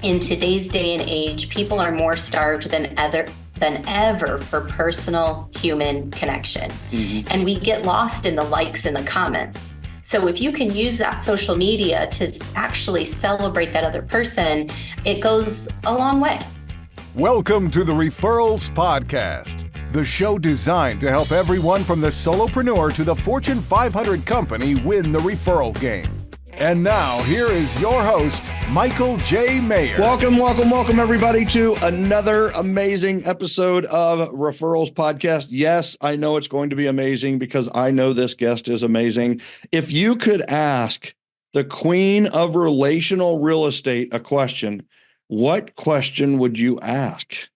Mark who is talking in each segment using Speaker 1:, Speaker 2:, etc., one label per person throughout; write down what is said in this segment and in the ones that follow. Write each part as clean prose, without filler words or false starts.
Speaker 1: in today's day and age, people are more starved than ever for personal human connection. And we get lost in the likes and the comments. So if you can use that social media to actually celebrate that other person, it goes a long way.
Speaker 2: Welcome to the Referrals Podcast, the show designed to help everyone from the solopreneur to the Fortune 500 company win the referral game. And now, here is your host, Michael J. Maher.
Speaker 3: Welcome, everybody, to another amazing episode of Referrals Podcast. Yes, I know it's going to be amazing because I know this guest is amazing. If you could ask the queen of relational real estate a question, what question would you ask?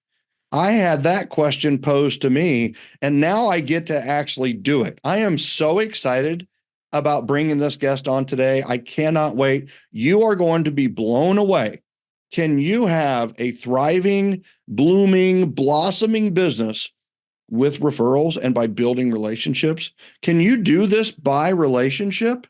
Speaker 3: I had that question posed to me, and now I get to actually do it. I am so excited about bringing this guest on today. I cannot wait. You are going to be blown away. Can you have a thriving, blooming, blossoming business with referrals and by building relationships? Can you do this by relationship?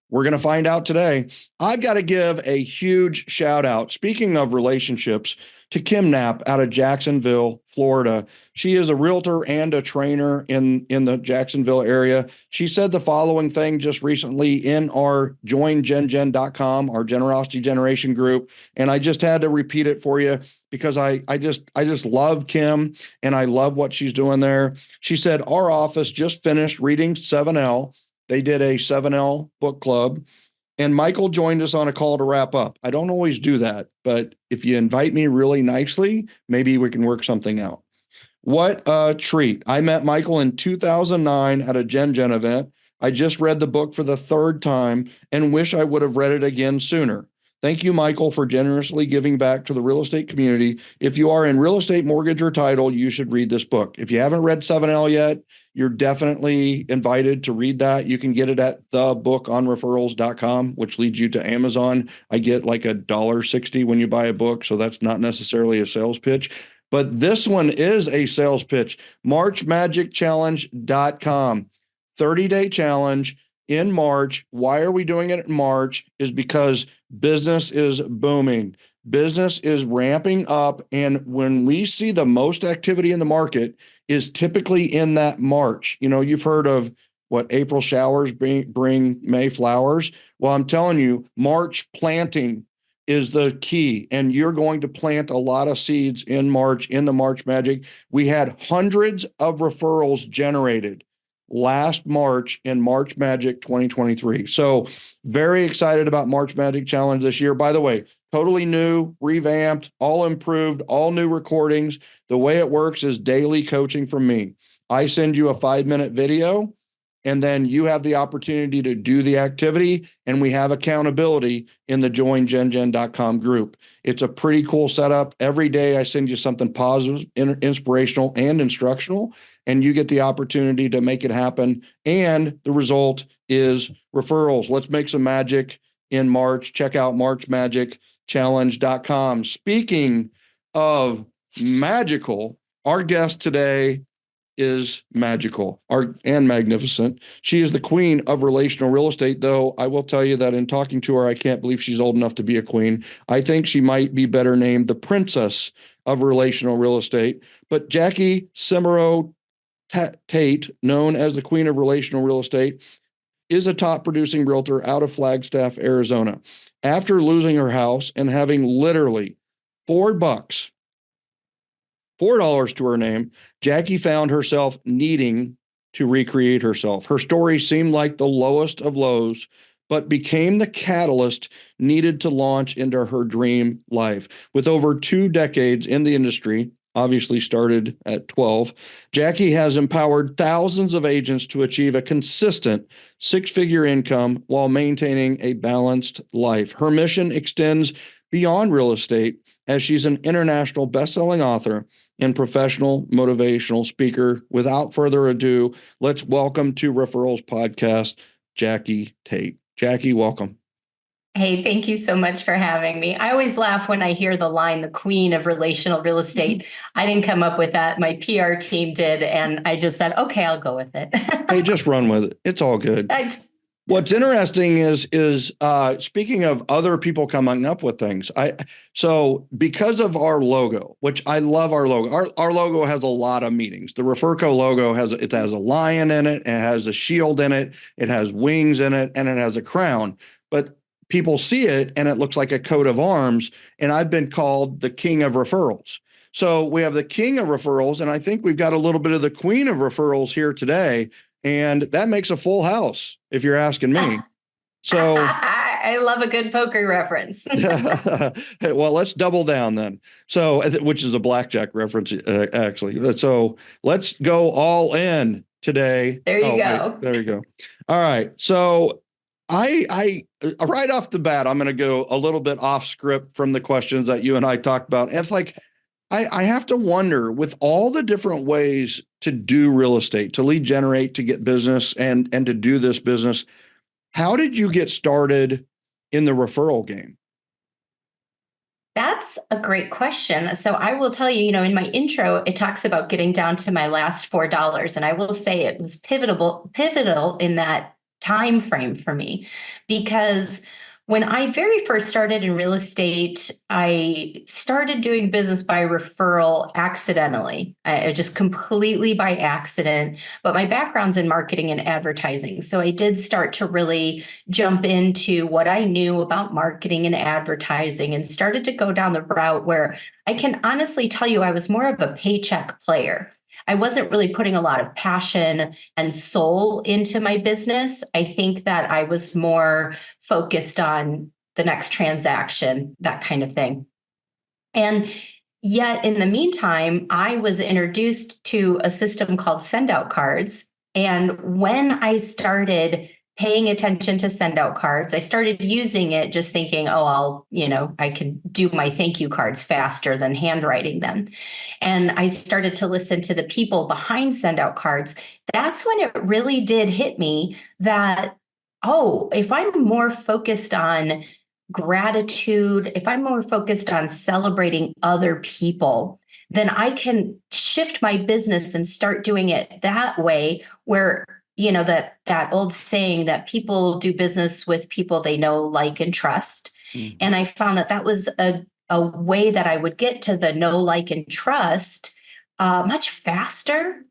Speaker 3: We're going to find out today. I've got to give a huge shout out, speaking of relationships, to Kim Knapp out of Jacksonville, Florida. She is a realtor and a trainer in the Jacksonville area. She said the following thing just recently in our joingengen.com, our generosity generation group. And I just had to repeat it for you because I just love Kim and I love what she's doing there. She said, our office just finished reading 7L. They did a 7L book club, and Michael joined us on a call to wrap up. I don't always do that, but if you invite me really nicely, maybe we can work something out. What a treat. I met Michael in 2009 at a Gen event. I just read the book for the third time and wish I would have read it again sooner. Thank you, Michael, for generously giving back to the real estate community. If you are in real estate, mortgage, or title, you should read this book. If you haven't read 7L yet, you're definitely invited to read that. You can get it at thebookonreferrals.com, which leads you to Amazon. I get like $1.60 when you buy a book, so that's not necessarily a sales pitch. But this one is a sales pitch. MarchMagicChallenge.com. 30-day challenge in March. Why are we doing it in March? Is because business is booming. Business is ramping up. And when we see the most activity in the market is typically in that March. You know, you've heard of what April showers bring May flowers. Well, I'm telling you, March planting is the key. And you're going to plant a lot of seeds in March, in the March Magic. We had hundreds of referrals generated last March in March Magic 2023. So very excited about March Magic Challenge this year. By the way, totally new, revamped, all improved, all new recordings. The way it works is daily coaching from me. I send you a 5-minute video, and then you have the opportunity to do the activity, and we have accountability in the joingengen.com group. It's a pretty cool setup. Every day I send you something positive, inspirational, and instructional, and you get the opportunity to make it happen. And the result is referrals. Let's make some magic in March. Check out marchmagicchallenge.com. Speaking of magical, our guest today is magical and magnificent. She is the queen of relational real estate, though I will tell you that in talking to her, I can't believe she's old enough to be a queen. I think she might be better named the princess of relational real estate. But Jacki Semerau Tait, known as the queen of relational real estate, is a top producing realtor out of Flagstaff, Arizona. After losing her house and having literally $4 to her name, Jacki found herself needing to recreate herself. Her story seemed like the lowest of lows, but became the catalyst needed to launch into her dream life. With over 2 decades in the industry, obviously started at 12, Jacki has empowered thousands of agents to achieve a consistent 6-figure income while maintaining a balanced life. Her mission extends beyond real estate, as she's an international best-selling author and professional motivational speaker. Without further ado, let's welcome to Referrals Podcast, Jacki Tait. Jacki, welcome.
Speaker 1: Hey, thank you so much for having me. I always laugh when I hear the line, the queen of relational real estate. I didn't come up with that. My PR team did. And I just said, okay, I'll go with it.
Speaker 3: Hey, just run with it. It's all good. What's interesting is speaking of other people coming up with things, so because of our logo, which I love our logo, our logo has a lot of meanings. The Referco logo has a lion in it, it has a shield in it, it has wings in it, and it has a crown. But people see it and it looks like a coat of arms, and I've been called the king of referrals. So we have the king of referrals, and I think we've got a little bit of the queen of referrals here today. And that makes a full house, if you're asking me. So
Speaker 1: I love a good poker reference.
Speaker 3: well, let's double down then. So, which is a blackjack reference, actually. So let's go all in today.
Speaker 1: There you go.
Speaker 3: Wait, there you go. All right. So I right off the bat, I'm going to go a little bit off script from the questions that you and I talked about. And it's like, I have to wonder, with all the different ways to do real estate, to lead generate, to get business and to do this business, how did you get started in the referral game?
Speaker 1: That's a great question. So I will tell you, in my intro, it talks about getting down to my last $4. And I will say it was pivotal in that time frame for me, because when I very first started in real estate, I started doing business by referral accidentally. I just completely by accident, but my background's in marketing and advertising. So I did start to really jump into what I knew about marketing and advertising and started to go down the route where I can honestly tell you I was more of a paycheck player. I wasn't really putting a lot of passion and soul into my business. I think that I was more focused on the next transaction, that kind of thing. And yet, in the meantime, I was introduced to a system called send out cards. And when I started paying attention to send out cards, I started using it just thinking, I can do my thank you cards faster than handwriting them. And I started to listen to the people behind send out cards. That's when it really did hit me that, if I'm more focused on gratitude, if I'm more focused on celebrating other people, then I can shift my business and start doing it that way, where that old saying that people do business with people they know, like, and trust. Mm-hmm. And I found that was a way that I would get to the know, like, and trust much faster.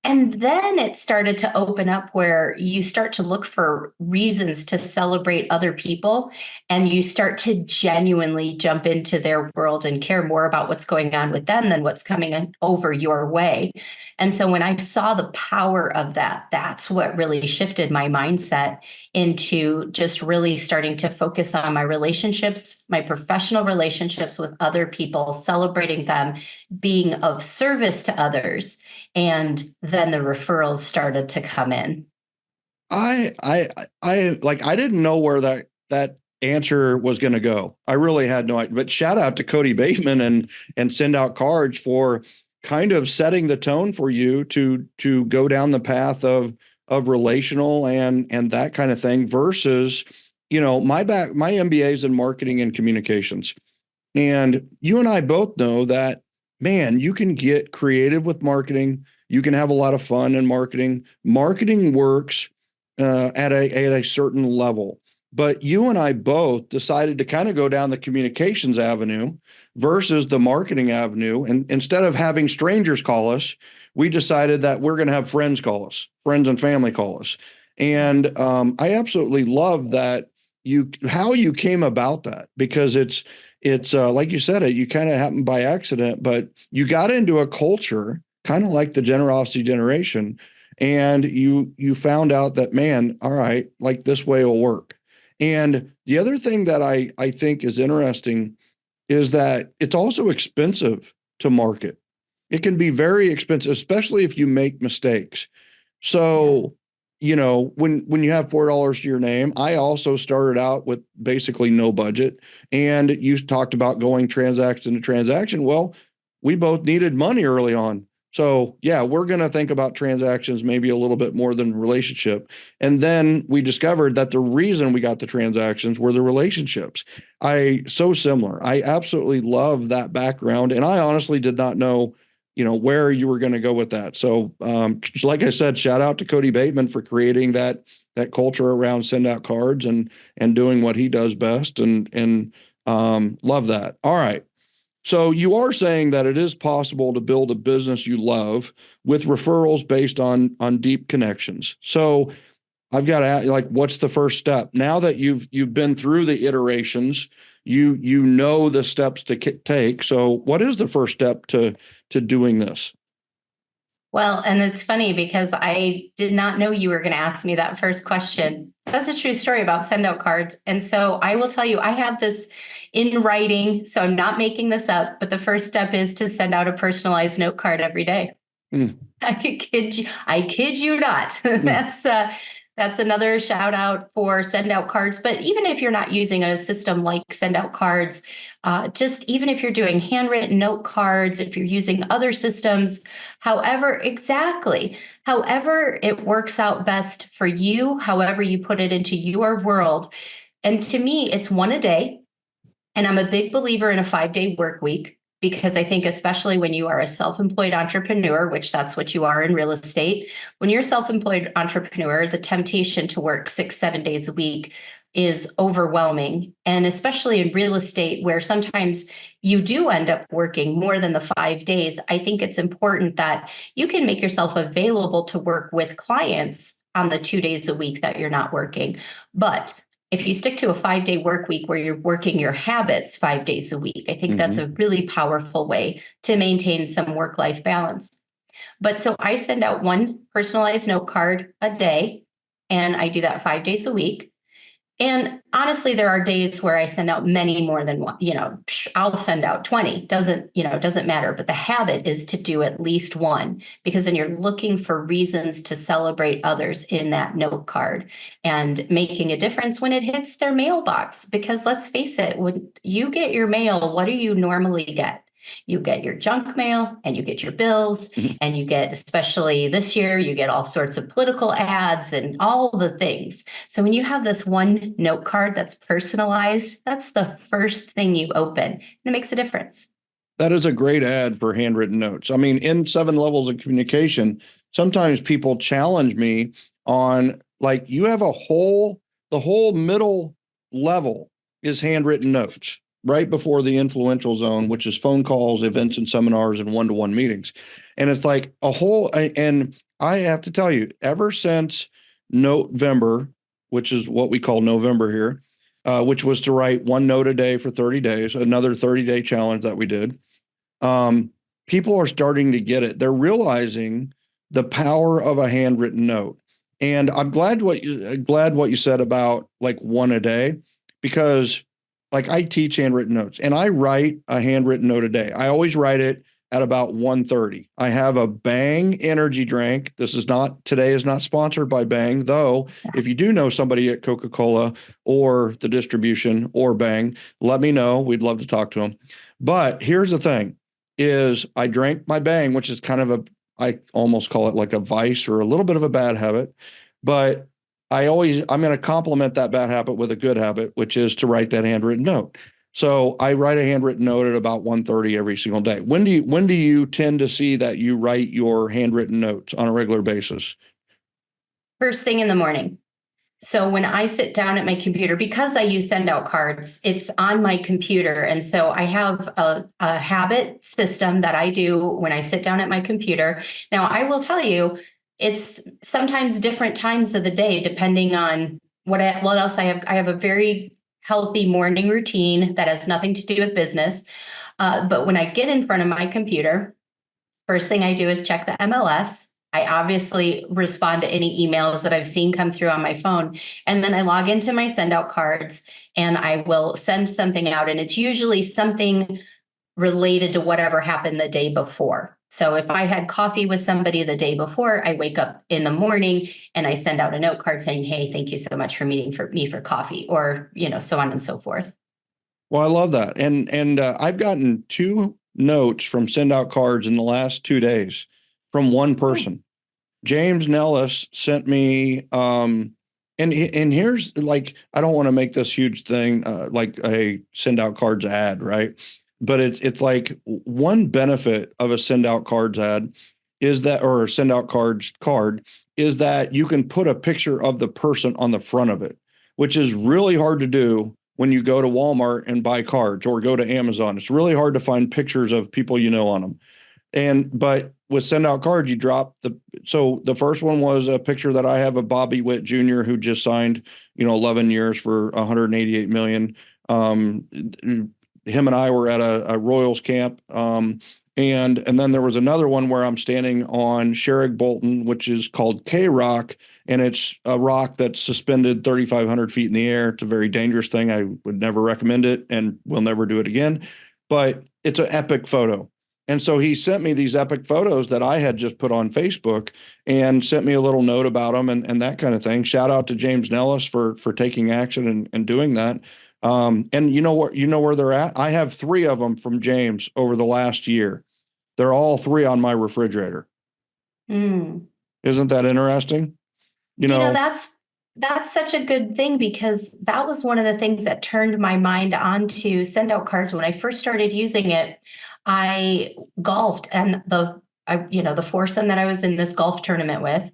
Speaker 1: And then it started to open up where you start to look for reasons to celebrate other people, and you start to genuinely jump into their world and care more about what's going on with them than what's coming over your way. And so when I saw the power of that, that's what really shifted my mindset into just really starting to focus on my relationships, my professional relationships with other people, celebrating them, being of service to others. And then the referrals started to come in.
Speaker 3: I didn't know where that answer was going to go. I really had no idea, but shout out to Cody Bateman and Send Out Cards for kind of setting the tone for you to go down the path of relational and that kind of thing versus, my MBA is in marketing and communications. And you and I both know that, man, you can get creative with marketing. You can have a lot of fun in marketing. Marketing works at a certain level. But you and I both decided to kind of go down the communications avenue versus the marketing avenue. And instead of having strangers call us, we decided that we're going to have friends call us, friends and family call us. And I absolutely love that how you came about that, because it's like you said, you kind of happened by accident, but you got into a culture kind of like the generosity generation. And you found out that, man, all right, like this way will work. And the other thing that I think is interesting is that it's also expensive to market. It can be very expensive, especially if you make mistakes. So, when you have $4 to your name, I also started out with basically no budget. And you talked about going transaction to transaction. Well, we both needed money early on. So yeah, we're going to think about transactions maybe a little bit more than relationship. And then we discovered that the reason we got the transactions were the relationships. So similar. I absolutely love that background. And I honestly did not know, where you were going to go with that. So like I said, shout out to Cody Bateman for creating that that culture around send out cards and doing what he does best, and love that. All right. So you are saying that it is possible to build a business you love with referrals based on deep connections. So I've got to ask, like, what's the first step? Now that you've been through the iterations, you know the steps to take. So what is the first step to doing this?
Speaker 1: Well, and it's funny because I did not know you were going to ask me that first question. That's a true story about send out cards. And so I will tell you, I have this in writing, so I'm not making this up, but the first step is to send out a personalized note card every day. I kid you not. That's another shout out for send out cards. But even if you're not using a system like send out cards, just even if you're doing handwritten note cards, if you're using other systems, however it works out best for you, however you put it into your world. And to me, it's one a day. And I'm a big believer in a 5-day work week, because I think especially when you are a self-employed entrepreneur, which that's what you are in real estate, when you're a self-employed entrepreneur, the temptation to work 6-7 days a week is overwhelming. And especially in real estate, where sometimes you do end up working more than the 5 days, I think it's important that you can make yourself available to work with clients on the 2 days a week that you're not working. But if you stick to a 5-day work week where you're working your habits 5 days a week, I think that's a really powerful way to maintain some work-life balance. But so I send out one personalized note card a day, and I do that 5 days a week. And honestly, there are days where I send out many more than one. I'll send out 20. Doesn't matter. But the habit is to do at least one, because then you're looking for reasons to celebrate others in that note card and making a difference when it hits their mailbox. Because let's face it, when you get your mail, what do you normally get? You get your junk mail, and you get your bills, and you get, especially this year, you get all sorts of political ads and all the things. So when you have this one note card that's personalized, that's the first thing you open, and it makes a difference.
Speaker 3: That is a great ad for handwritten notes. I mean, in 7 levels of communication, sometimes people challenge me on, like, you have the whole middle level is handwritten notes right before the influential zone, which is phone calls, events and seminars, and one-to-one meetings. And it's like a whole, and I have to tell you, ever since November, which is what we call November here, which was to write one note a day for 30 days, another 30-day challenge that we did. People are starting to get it. They're realizing the power of a handwritten note. And I'm glad what you said about like one a day, because like I teach handwritten notes, and I write a handwritten note a day. I always write it at about 1:30. I have a Bang energy drink. Today is not sponsored by Bang, though. If you do know somebody at Coca-Cola or the distribution or Bang, let me know. We'd love to talk to them. But here's the thing is I drank my Bang, which is kind of I almost call it like a vice or a little bit of a bad habit, but I'm going to complement that bad habit with a good habit, which is to write that handwritten note. So I write a handwritten note at about 1:30 every single day. When do you tend to see that you write your handwritten notes on a regular basis?
Speaker 1: First thing in the morning. So when I sit down at my computer, because I use send out cards, it's on my computer. And so I have a habit system that I do when I sit down at my computer. Now, I will tell you, it's sometimes different times of the day, depending on what else I have. I have a very healthy morning routine that has nothing to do with business. But when I get in front of my computer, first thing I do is check the MLS. I obviously respond to any emails that I've seen come through on my phone. And then I log into my send out cards, and I will send something out. And it's usually something related to whatever happened the day before. So if I had coffee with somebody the day before, I wake up in the morning and I send out a note card saying, "Hey, thank you so much for meeting for me for coffee," or, so on and so forth.
Speaker 3: Well, I love that. And I've gotten 2 notes from send out cards in the last 2 days from one person. James Nellis sent me, and here's, like, I don't want to make this huge thing, like a send out cards ad, right? But it's like one benefit of a send out cards ad is that, or send out card, is that you can put a picture of the person on the front of it, which is really hard to do when you go to Walmart and buy cards or go to Amazon. It's really hard to find pictures of people you know on them. But with send out cards, you drop so the first one was a picture that I have of Bobby Witt Jr., who just signed, 11 years for 188 million. Him and I were at a Royals camp. And then there was another one where I'm standing on Sherrick Bolton, which is called K Rock, and it's a rock that's suspended 3,500 feet in the air. It's a very dangerous thing. I would never recommend it, and we'll never do it again. But it's an epic photo. And so he sent me these epic photos that I had just put on Facebook and sent me a little note about them and that kind of thing. Shout out to James Nellis for taking action and doing that. And you know where they're at? I have 3 of them from James over the last year. They're all 3 on my refrigerator. Isn't that interesting?
Speaker 1: That's such a good thing, because that was one of the things that turned my mind on to send out cards. When I first started using it, I golfed, and the foursome that I was in this golf tournament with,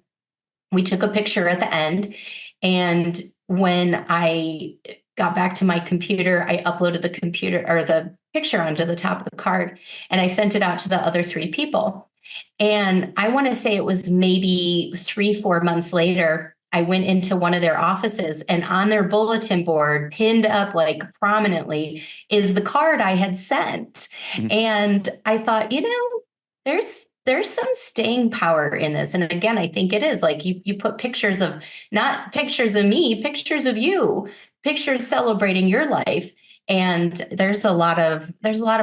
Speaker 1: we took a picture at the end. And when I got back to my computer, I uploaded the picture onto the top of the card, and I sent it out to the other 3 people. And I want to say it was maybe 3-4 months later, I went into one of their offices, and on their bulletin board, pinned up like prominently, is the card I had sent. Mm-hmm. And I thought, there's some staying power in this. And again, I think it is like you put pictures of, not pictures of me, pictures of you, pictures celebrating your life. And there's a lot of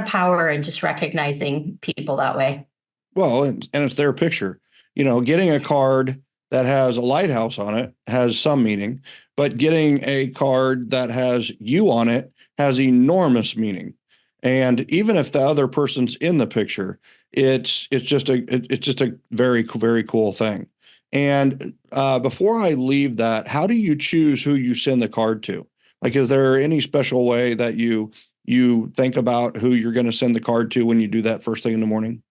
Speaker 1: power in just recognizing people that way.
Speaker 3: Well, and it's their picture. Getting a card that has a lighthouse on it has some meaning, but getting a card that has you on it has enormous meaning. And even if the other person's in the picture, it's just a very, very cool thing. And before I leave that, how do you choose who you send the card to? Like, is there any special way that you think about who you're going to send the card to when you do that first thing in the morning?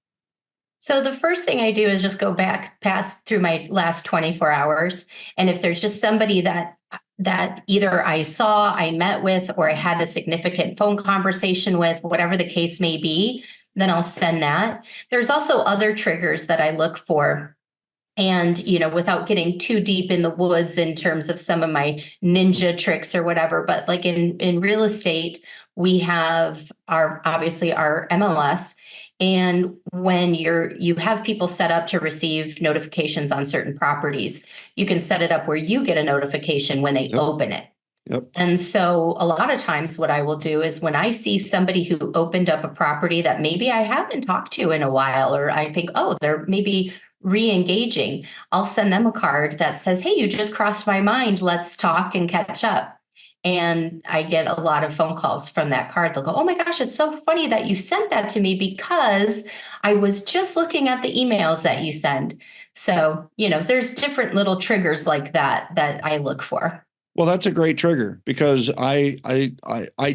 Speaker 1: So the first thing I do is just go pass through my last 24 hours. And if there's just somebody that either I saw, I met with, or I had a significant phone conversation with, whatever the case may be, then I'll send that. There's also other triggers that I look for. And, without getting too deep in the woods in terms of some of my ninja tricks or whatever, but like in real estate, we have our MLS. And when you have people set up to receive notifications on certain properties, you can set it up where you get a notification when they open it.
Speaker 3: Yep.
Speaker 1: And so a lot of times what I will do is, when I see somebody who opened up a property that maybe I haven't talked to in a while, or I think, they're maybe re-engaging, I'll send them a card that says, hey, you just crossed my mind. Let's talk and catch up. And I get a lot of phone calls from that card. They'll go, oh my gosh, it's so funny that you sent that to me, because I was just looking at the emails that you send. So, there's different little triggers like that I look for.
Speaker 3: Well, that's a great trigger, because I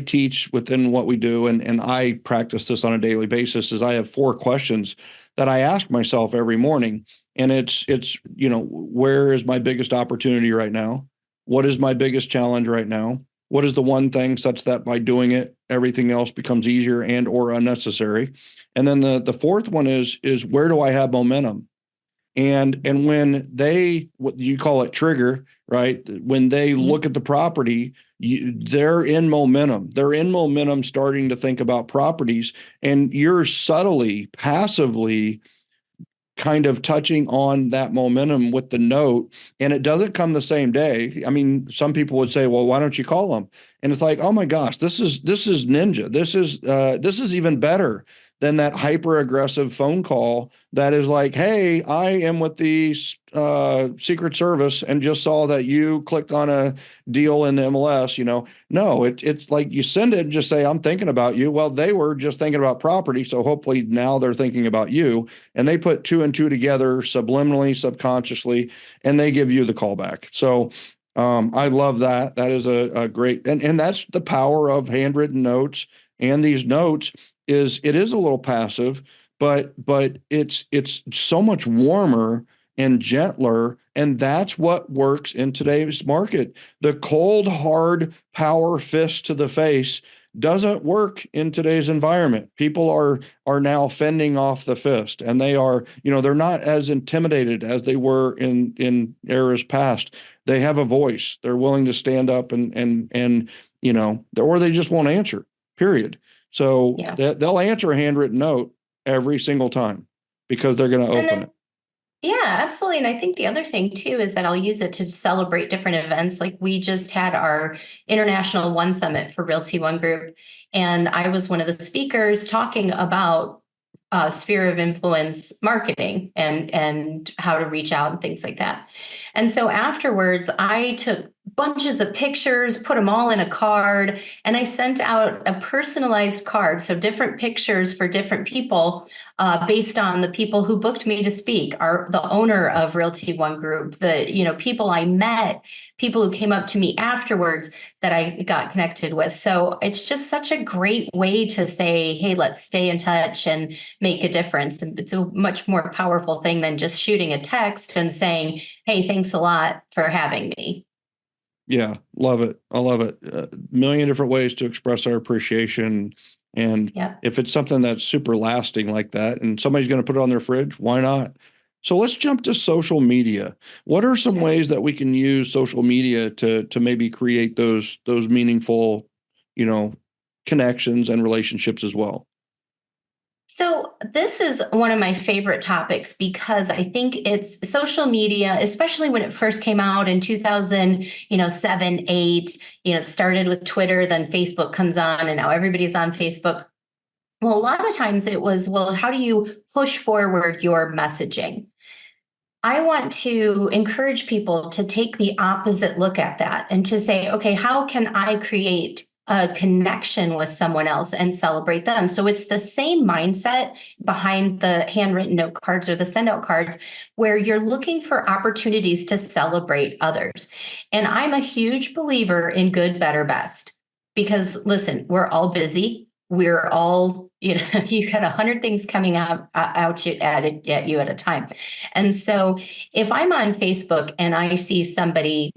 Speaker 3: teach within what we do, and I practice this on a daily basis. Is I have 4 questions that I ask myself every morning. And it's, where is my biggest opportunity right now? What is my biggest challenge right now? What is the one thing such that by doing it, everything else becomes easier and or unnecessary? And then the 4th one is where do I have momentum? And when what you call it trigger, right? When they look at the property, they're in momentum. They're in momentum starting to think about properties, and you're subtly, passively kind of touching on that momentum with the note. And it doesn't come the same day. I mean, some people would say, well, why don't you call them? And it's like, oh my gosh, this is ninja. This is even better than that hyper aggressive phone call that is like, hey, I am with the Secret Service and just saw that you clicked on a deal in the MLS. No, it's like you send it and just say, I'm thinking about you. Well, they were just thinking about property, so hopefully now they're thinking about you, and they put 2 and 2 together subliminally, subconsciously, and they give you the call back. So I love that. That is a great, and that's the power of handwritten notes. And these notes it is a little passive, but it's so much warmer and gentler, and that's what works in today's market. The cold, hard power fist to the face doesn't work in today's environment. People are now fending off the fist, and they are, they're not as intimidated as they were in eras past. They have a voice. They're willing to stand up and or they just won't answer, period. So
Speaker 1: Yeah.
Speaker 3: they'll answer a handwritten note every single time because they're going to open it.
Speaker 1: Yeah, absolutely. And I think the other thing too is that I'll use it to celebrate different events. Like we just had our International One Summit for Realty One Group, and I was one of the speakers talking about sphere of influence marketing and how to reach out and things like that. And so afterwards, I took bunches of pictures, put them all in a card, and I sent out a personalized card. So different pictures for different people based on the people who booked me to speak, are the owner of Realty One Group, the people I met, people who came up to me afterwards that I got connected with. So it's just such a great way to say, hey, let's stay in touch and make a difference. And it's a much more powerful thing than just shooting a text and saying, hey, thanks a lot for having me.
Speaker 3: Yeah, love it. I love it. A million different ways to express our appreciation. And
Speaker 1: Yep.
Speaker 3: if it's something that's super lasting like that and somebody's going to put it on their fridge, why not? So let's jump to social media. What are some ways that we can use social media to maybe create those meaningful, connections and relationships as well?
Speaker 1: So this is one of my favorite topics because I think it's social media, especially when it first came out in 2007, 8, it started with Twitter, then Facebook comes on, and now everybody's on Facebook. Well, a lot of times it was, well, how do you push forward your messaging? I want to encourage people to take the opposite look at that and to say, okay, how can I create a connection with someone else and celebrate them? So it's the same mindset behind the handwritten note cards or the send out cards, where you're looking for opportunities to celebrate others. And I'm a huge believer in good, better, best. Because listen, we're all busy. We're all, you got 100 things coming out at you at a time. And so if I'm on Facebook and I see somebody,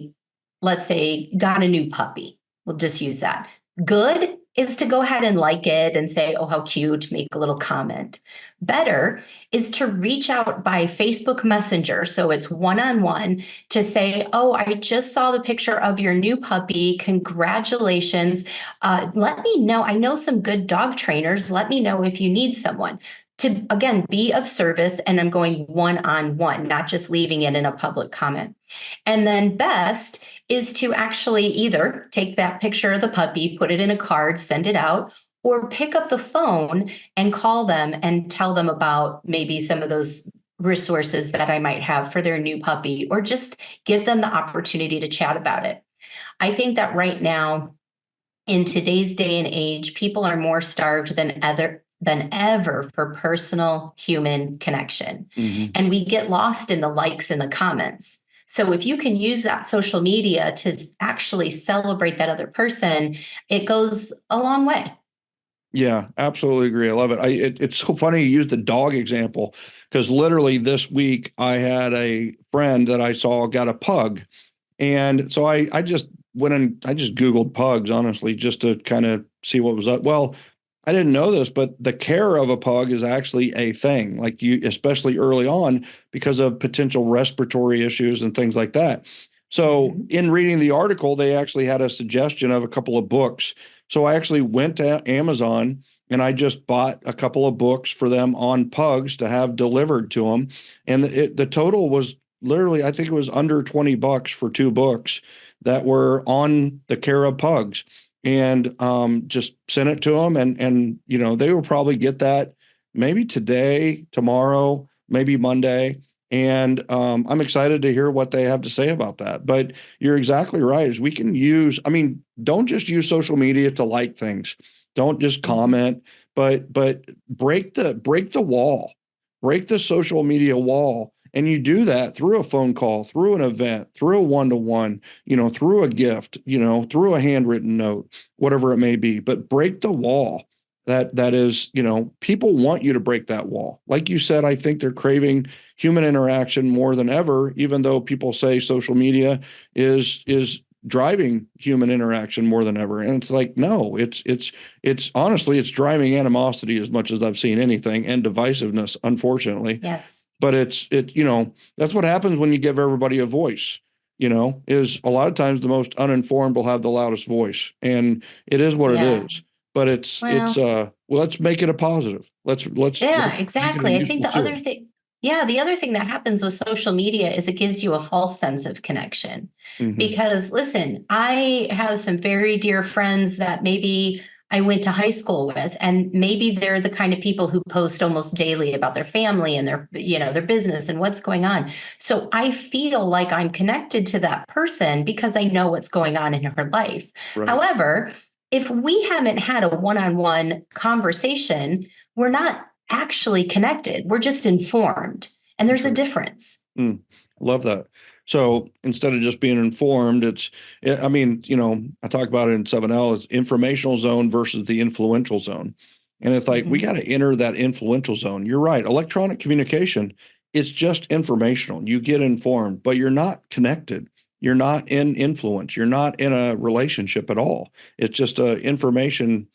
Speaker 1: let's say, got a new puppy, we'll just use that. Good is to go ahead and like it and say, oh, how cute, make a little comment. Better is to reach out by Facebook Messenger. So it's one-on-one to say, oh, I just saw the picture of your new puppy. Congratulations. Let me know. I know some good dog trainers. Let me know if you need someone. To, again, be of service. And I'm going one-on-one, not just leaving it in a public comment. And then best is to actually either take that picture of the puppy, put it in a card, send it out, or pick up the phone and call them and tell them about maybe some of those resources that I might have for their new puppy, or just give them the opportunity to chat about it. I think that right now, in today's day and age, people are more starved than ever for personal human connection.
Speaker 3: Mm-hmm.
Speaker 1: And we get lost in the likes and the comments. So if you can use that social media to actually celebrate that other person, it goes a long way.
Speaker 3: Yeah, absolutely agree. I love it. It's so funny you used the dog example, because literally this week I had a friend that I saw got a pug. And so I just went and I just Googled pugs, honestly, just to kind of see what was up. Well, I didn't know this, but the care of a pug is actually a thing, like especially early on, because of potential respiratory issues and things like that. So in reading the article, they actually had a suggestion of a couple of books. So I actually went to Amazon and I just bought a couple of books for them on pugs to have delivered to them. And the total was literally, I think it was under $20 for 2 books that were on the care of pugs. And just sent it to them, and they will probably get that maybe today, tomorrow, maybe Monday. And I'm excited to hear what they have to say about that. But you're exactly right. Is we can use, don't just use social media to like things. Don't just comment, but break the wall, break the social media wall. And you do that through a phone call, through an event, through a one-to-one, through a gift, through a handwritten note, whatever it may be. But break the wall. that is, people want you to break that wall. Like you said, I think they're craving human interaction more than ever, even though people say social media is driving human interaction more than ever. And it's like, no, it's honestly, it's driving animosity as much as I've seen anything, and divisiveness, unfortunately.
Speaker 1: Yes.
Speaker 3: But that's what happens when you give everybody a voice, is a lot of times the most uninformed will have the loudest voice, and it is what it
Speaker 1: Yeah.
Speaker 3: is. But well, let's make it a positive. Let's
Speaker 1: Yeah,
Speaker 3: make it
Speaker 1: exactly.
Speaker 3: a
Speaker 1: I think
Speaker 3: useful
Speaker 1: the other
Speaker 3: tool.
Speaker 1: thing, yeah, the other thing that happens with social media is it gives you a false sense of connection.
Speaker 3: Mhm.
Speaker 1: Because listen, I have some very dear friends that maybe I went to high school with, and maybe they're the kind of people who post almost daily about their family and their business and what's going on. So I feel like I'm connected to that person because I know what's going on in her life.
Speaker 3: Right.
Speaker 1: However, if we haven't had a one-on-one conversation, we're not actually connected. We're just informed. And there's a difference.
Speaker 3: Love that. So instead of just being informed, I talk about it in 7L, it's informational zone versus the influential zone. And it's like, we got to enter that influential zone. You're right. Electronic communication, it's just informational. You get informed, but you're not connected. You're not in influence. You're not in a relationship at all. It's just information,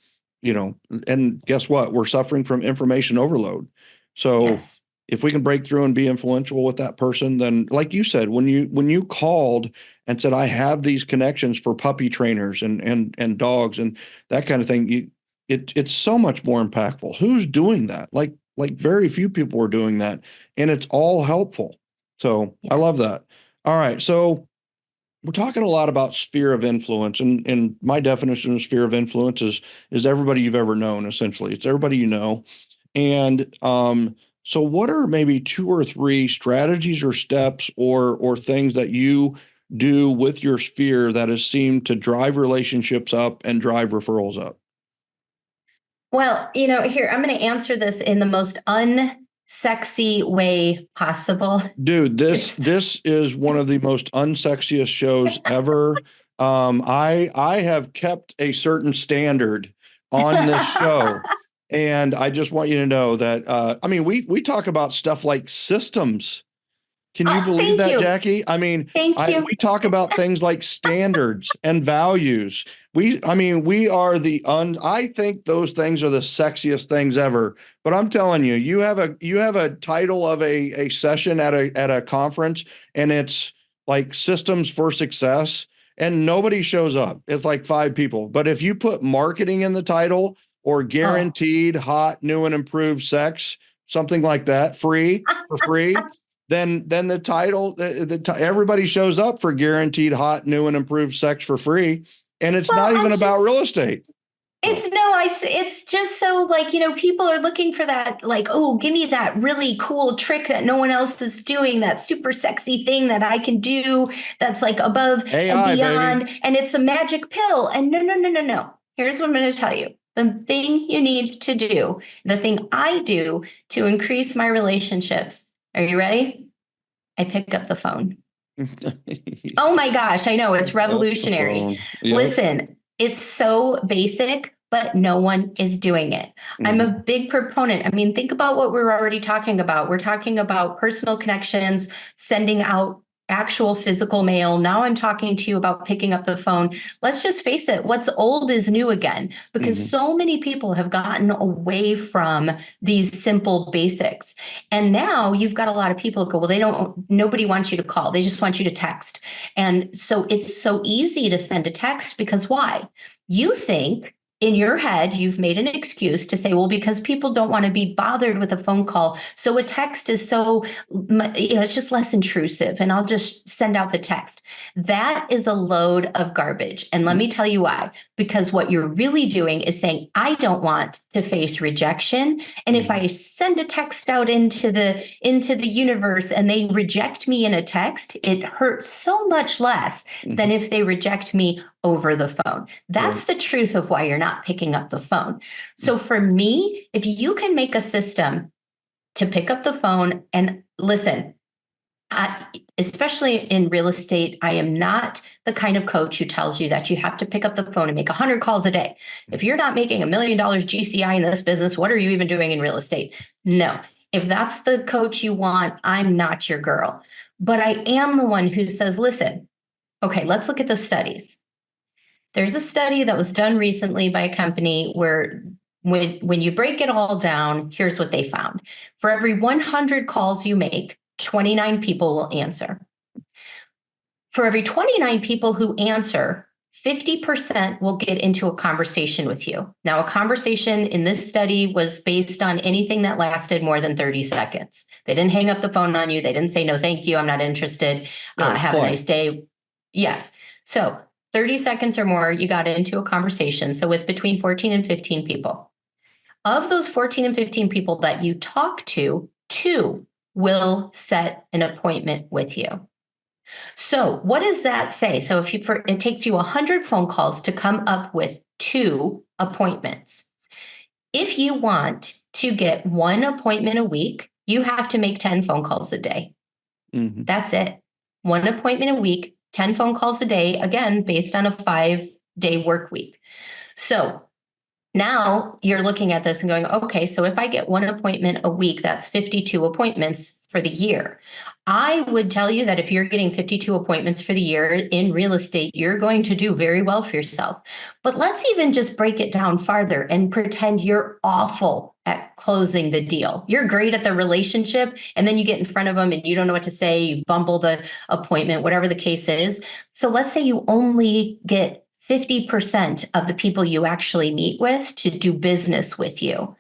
Speaker 3: and guess what? We're suffering from information overload. So
Speaker 1: Yes.
Speaker 3: if we can break through and be influential with that person, then like you said, when you called and said, I have these connections for puppy trainers and dogs and that kind of thing, it's so much more impactful. Who's doing that? Like very few people are doing that, and it's all helpful. So I love
Speaker 1: Yes.
Speaker 3: that. All right. So we're talking a lot about sphere of influence, and my definition of sphere of influence is everybody you've ever known. Essentially, it's everybody you know. And so what are maybe 2 or 3 strategies or steps or things that you do with your sphere that has seemed to drive relationships up and drive referrals up?
Speaker 1: Well, here, I'm going to answer this in the most unsexy way possible.
Speaker 3: Dude, this is one of the most unsexiest shows ever. I have kept a certain standard on this show. And I just want you to know that we talk about stuff like systems. Can you believe
Speaker 1: Thank
Speaker 3: that,
Speaker 1: you.
Speaker 3: Jacki?
Speaker 1: Thank you.
Speaker 3: We talk about things like standards and values. We are I think those things are the sexiest things ever. But I'm telling you, you have a title of a session at a conference, and it's like systems for success, and nobody shows up. It's like 5 people. But if you put marketing in the title or guaranteed hot, new and improved sex, something like that, free for free, then the title, everybody shows up for guaranteed hot, new and improved sex for free. And it's not even about real estate.
Speaker 1: It's just so like, people are looking for that, like, oh, give me that really cool trick that no one else is doing, that super sexy thing that I can do that's like above
Speaker 3: AI,
Speaker 1: and beyond.
Speaker 3: baby.
Speaker 1: And it's a magic pill. And no. Here's what I'm going to tell you. The thing you need to do, the thing I do to increase my relationships. Are you ready? I pick up the phone. Oh my gosh, I know, it's revolutionary.
Speaker 3: Yep.
Speaker 1: Listen, it's so basic, but no one is doing it. I'm a big proponent. Think about what we're already talking about. We're talking about personal connections, sending out actual physical mail. Now I'm talking to you about picking up the phone. Let's just face it, what's old is new again, because so many people have gotten away from these simple basics. And now you've got a lot of people who go, well, nobody wants you to call. They just want you to text. And so it's so easy to send a text because why? You think in your head, you've made an excuse to say, well, because people don't want to be bothered with a phone call. So a text is so, it's just less intrusive, and I'll just send out the text. That is a load of garbage. And let me tell you why. Because what you're really doing is saying, I don't want to face rejection. And if I send a text out into the universe and they reject me in a text, it hurts so much less than if they reject me over the phone. That's the truth of why you're not picking up the phone. So for me, if you can make a system to pick up the phone and listen, especially in real estate, I am not the kind of coach who tells you that you have to pick up the phone and make 100 calls a day. If you're not making $1 million GCI in this business, what are you even doing in real estate? No. If that's the coach you want, I'm not your girl. But I am the one who says, listen, okay, let's look at the studies. There's a study that was done recently by a company where when you break it all down, here's what they found. For every 100 calls you make, 29 people will answer. For every 29 people who answer, 50% will get into a conversation with you. Now, a conversation in this study was based on anything that lasted more than 30 seconds. They didn't hang up the phone on you. They didn't say, no, thank you, I'm not interested. Have a nice day. Yes. So 30 seconds or more, you got into a conversation. So with between 14 and 15 people. Of those 14 and 15 people that you talk to, 2 will set an appointment with you. So what does that say? So if it takes you 100 phone calls to come up with 2 appointments. If you want to get 1 appointment a week, you have to make 10 phone calls a day. Mm-hmm. That's it. 1 appointment a week, 10 phone calls a day, again, based on a 5-day work week. So now you're looking at this and going, okay, so if I get 1 appointment a week, that's 52 appointments for the year. I would tell you that if you're getting 52 appointments for the year in real estate, you're going to do very well for yourself. But let's even just break it down farther and pretend you're awful at closing the deal. You're great at the relationship, and then you get in front of them and you don't know what to say, you bumble the appointment, whatever the case is. So let's say you only get 50% of the people you actually meet with to do business with you.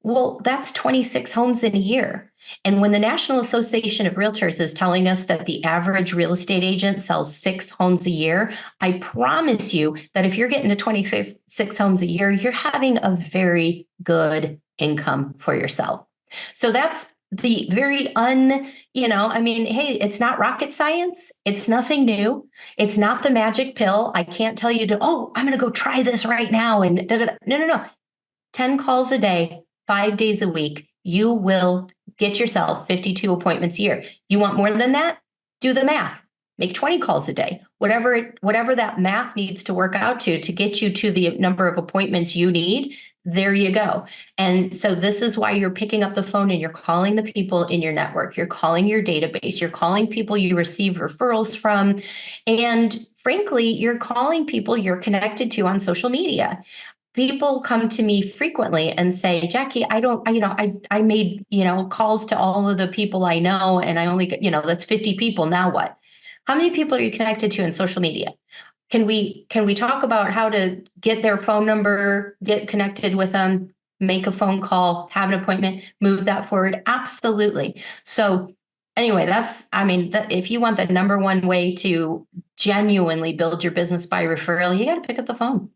Speaker 1: Well, that's 26 homes in a year. And when the National Association of Realtors is telling us that the average real estate agent sells 6 homes a year, I promise you that if you're getting to 26 homes a year, you're having a very good income for yourself. So that's the very hey, it's not rocket science. It's nothing new. It's not the magic pill. I can't tell you I'm going to go try this right now. And no. 10 calls a day, 5 days a week. You will get yourself 52 appointments a year. You want more than that? Do the math. Make 20 calls a day. Whatever that math needs to work out to get you to the number of appointments you need, there you go. And so this is why you're picking up the phone and you're calling the people in your network. You're calling your database. You're calling people you receive referrals from. And frankly, you're calling people you're connected to on social media. People come to me frequently and say, Jacki, I made, calls to all of the people I know, and I only, that's 50 people. Now what? How many people are you connected to in social media? Can we talk about how to get their phone number, get connected with them, make a phone call, have an appointment, move that forward? Absolutely. So anyway, if you want the number one way to genuinely build your business by referral, you got to pick up the phone.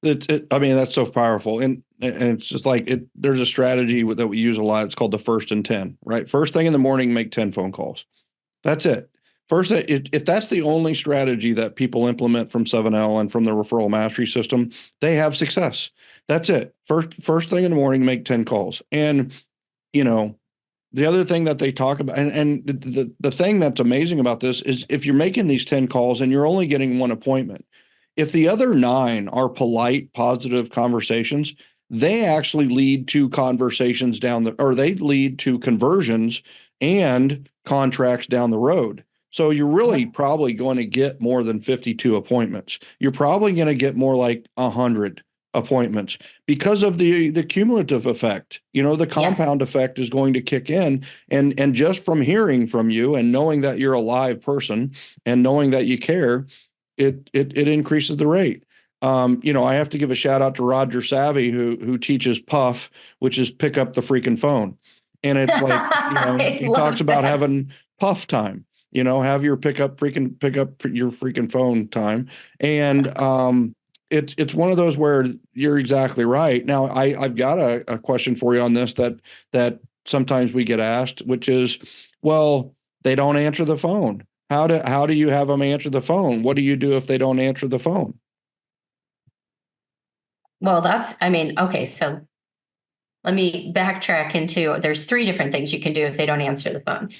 Speaker 3: That's so powerful. And it's just like there's a strategy that we use a lot. It's called the 1st and 10, right? First thing in the morning, make 10 phone calls. That's it. First, if that's the only strategy that people implement from 7L and from the referral mastery system, they have success. That's it. First thing in the morning, make 10 calls. And, the other thing that they talk about, and the thing that's amazing about this is if you're making these 10 calls and you're only getting 1 appointment, if the other 9 are polite, positive conversations, they actually lead to conversations they lead to conversions and contracts down the road. So you're really probably going to get more than 52 appointments. You're probably going to get more like 100 appointments because of the cumulative effect. The compound effect is going to kick in. And just from hearing from you and knowing that you're a live person and knowing that you care, it increases the rate. I have to give a shout out to Roger Savvy who teaches PUF, which is pick up the freaking phone. And it's like, he talks about having PUF time. Have your pick up your freaking phone time. And it's one of those where you're exactly right. Now, I've got a question for you on this that sometimes we get asked, which is, well, they don't answer the phone. How do you have them answer the phone? What do you do if they don't answer the phone?
Speaker 1: Well, okay, so let me backtrack into, there's 3 different things you can do if they don't answer the phone.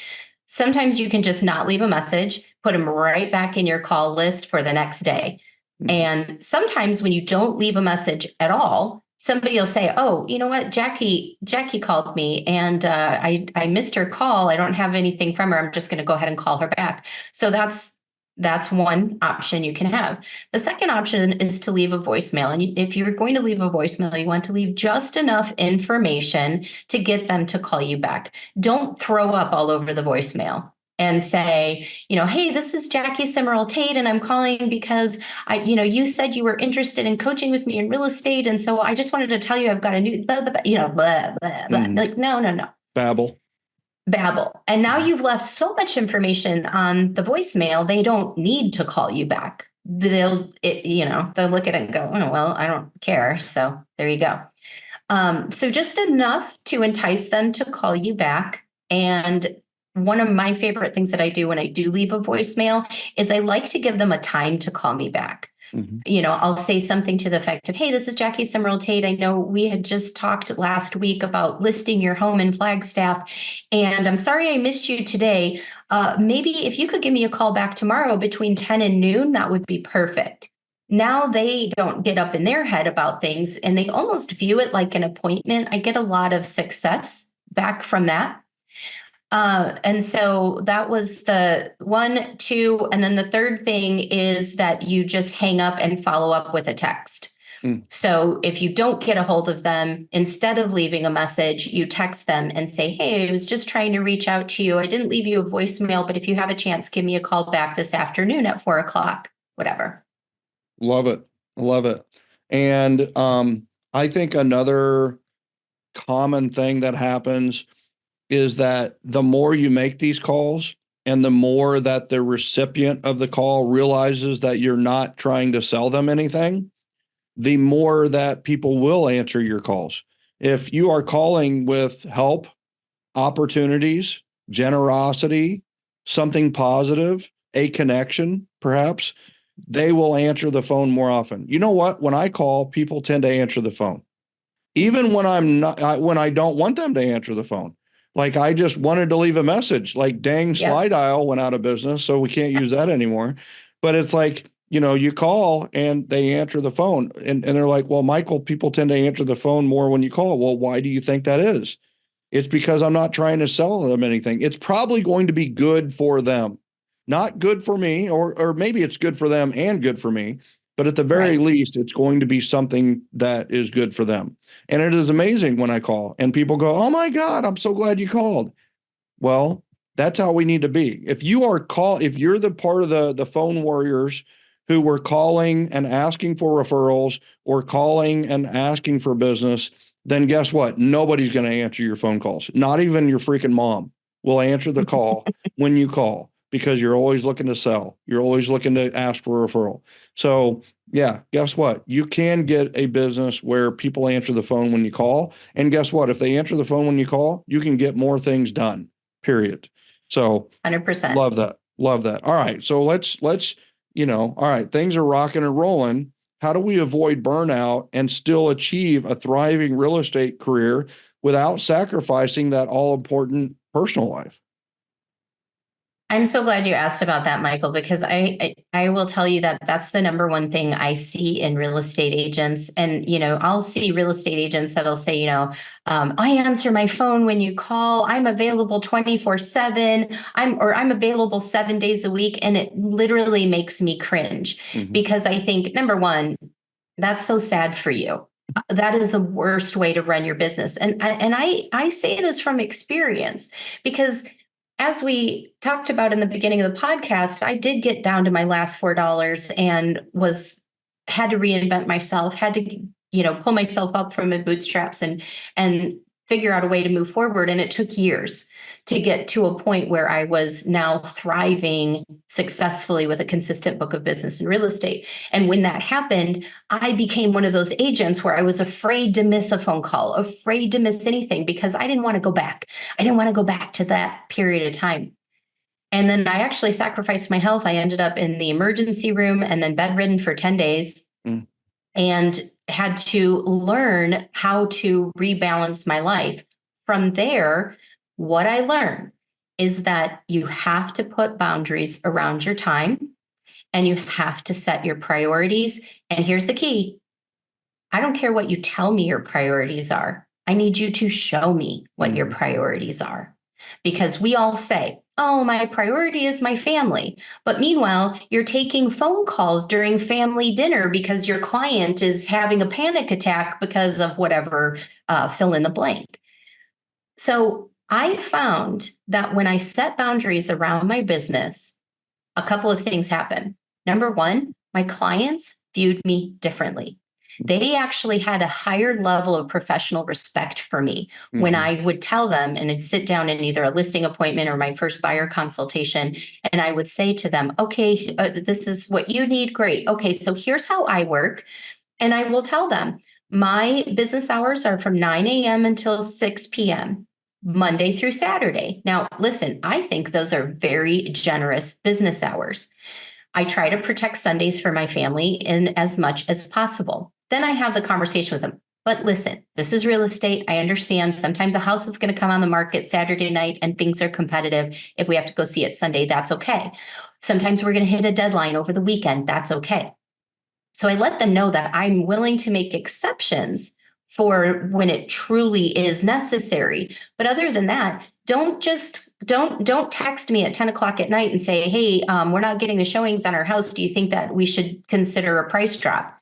Speaker 1: Sometimes you can just not leave a message, put them right back in your call list for the next day. And sometimes when you don't leave a message at all, somebody will say, "Oh, you know what? Jacki called me, and I missed her call. I don't have anything from her. I'm just going to go ahead and call her back." So that's one option you can have. The second option is to leave a voicemail. And if you're going to leave a voicemail, you want to leave just enough information to get them to call you back. Don't throw up all over the voicemail and say, "Hey, this is Jacki Semerau Tait, and I'm calling because you said you were interested in coaching with me in real estate, and so I just wanted to tell you I've got a new blah, blah, blah, blah, blah, blah." Like, no. Babble. And now you've left so much information on the voicemail, they don't need to call you back. They'll look at it and go, "Oh, well, I don't care." So there you go. So just enough to entice them to call you back. And one of my favorite things that I do when I do leave a voicemail is I like to give them a time to call me back. I'll say something to the effect of, "Hey, this is Jacki Semerau Tait. I know we had just talked last week about listing your home in Flagstaff, and I'm sorry I missed you today. Maybe if you could give me a call back tomorrow between 10 and noon, that would be perfect." Now they don't get up in their head about things, and they almost view it like an appointment. I get a lot of success back from that. And so that was the 1, 2, and then the third thing is that you just hang up and follow up with a text. So if you don't get a hold of them, instead of leaving a message, you text them and say, "Hey, I was just trying to reach out to you. I didn't leave you a voicemail, but if you have a chance, give me a call back this afternoon at 4:00, whatever."
Speaker 3: Love it. Love it. And I think another common thing that happens is that the more you make these calls and the more that the recipient of the call realizes that you're not trying to sell them anything, the more that people will answer your calls. If you are calling with help, opportunities, generosity, something positive, a connection, perhaps, they will answer the phone more often. You know what? When I call, people tend to answer the phone. Even when when I don't want them to answer the phone. Like I just wanted to leave a message, like dang, Slide Dial went out of business, so we can't use that anymore. But it's like, you call and they answer the phone and they're like, "Well, Michael, people tend to answer the phone more when you call." Well, why do you think that is? It's because I'm not trying to sell them anything. It's probably going to be good for them, not good for me, or maybe it's good for them and good for me. But at the very least, it's going to be something that is good for them. And it is amazing when I call and people go, "Oh my God, I'm so glad you called." Well, that's how we need to be. If you're the part of the phone warriors who were calling and asking for referrals or calling and asking for business, then guess what? Nobody's going to answer your phone calls. Not even your freaking mom will answer the call when you call, because you're always looking to sell. You're always looking to ask for a referral. So yeah, guess what? You can get a business where people answer the phone when you call. And guess what? If they answer the phone when you call, you can get more things done, period. So
Speaker 1: 100%.
Speaker 3: love that. Love that. All right. So let's, all right, things are rocking and rolling. How do we avoid burnout and still achieve a thriving real estate career without sacrificing that all important personal life?
Speaker 1: I'm so glad you asked about that, Michael, because I will tell you that that's the number one thing I see in real estate agents. And, I'll see real estate agents that'll say, "I answer my phone when you call. I'm available 24/7. I'm available 7 days a week." And it literally makes me cringe because I think, number one, that's so sad for you. That is the worst way to run your business. And I say this from experience because, as we talked about in the beginning of the podcast, I did get down to my last $4 and had to reinvent myself, had to, pull myself up from my bootstraps and figure out a way to move forward. And it took years to get to a point where I was now thriving successfully with a consistent book of business in real estate. And when that happened, I became one of those agents where I was afraid to miss a phone call, afraid to miss anything, because I didn't want to go back. I didn't want to go back to that period of time. And then I actually sacrificed my health. I ended up in the emergency room and then bedridden for 10 days and had to learn how to rebalance my life. From there, what I learned is that you have to put boundaries around your time and you have to set your priorities. And here's the key. I don't care what you tell me your priorities are. I need you to show me what your priorities are. Because we all say, oh, my priority is my family. But meanwhile, you're taking phone calls during family dinner because your client is having a panic attack because of whatever, fill in the blank. So I found that when I set boundaries around my business, a couple of things happen. Number one, my clients viewed me differently. They actually had a higher level of professional respect for me when I would tell them, and I'd sit down in either a listing appointment or my first buyer consultation, and I would say to them, okay, this is what you need. Great. Okay, so here's how I work. And I will tell them my business hours are from 9 a.m. until 6 p.m. Monday through Saturday. Now, listen, I think those are very generous business hours. I try to protect Sundays for my family in as much as possible. Then I have the conversation with them. But listen, this is real estate. I understand sometimes a house is going to come on the market Saturday night and things are competitive. If we have to go see it Sunday, that's okay. Sometimes we're going to hit a deadline over the weekend. That's okay. So I let them know that I'm willing to make exceptions for when it truly is necessary. But other than that, don't text me at 10 o'clock at night and say, hey, we're not getting the showings on our house. Do you think that we should consider a price drop?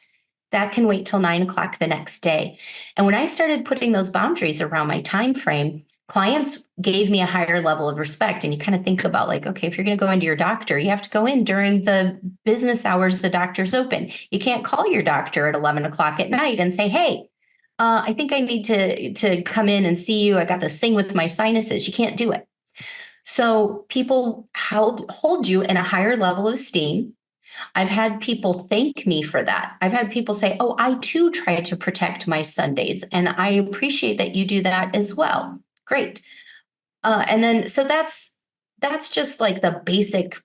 Speaker 1: That can wait till 9 o'clock the next day. And when I started putting those boundaries around my time frame, clients gave me a higher level of respect. And you kind of think about like, okay, if you're going to go into your doctor, you have to go in during the business hours the doctor's open. You can't call your doctor at 11 o'clock at night and say, hey, I think I need to come in and see you. I got this thing with my sinuses. You can't do it. So people hold you in a higher level of esteem. I've had people thank me for that. I've had people say, oh, I too try to protect my Sundays, and I appreciate that you do that as well. Great. And then, so that's just like the basic,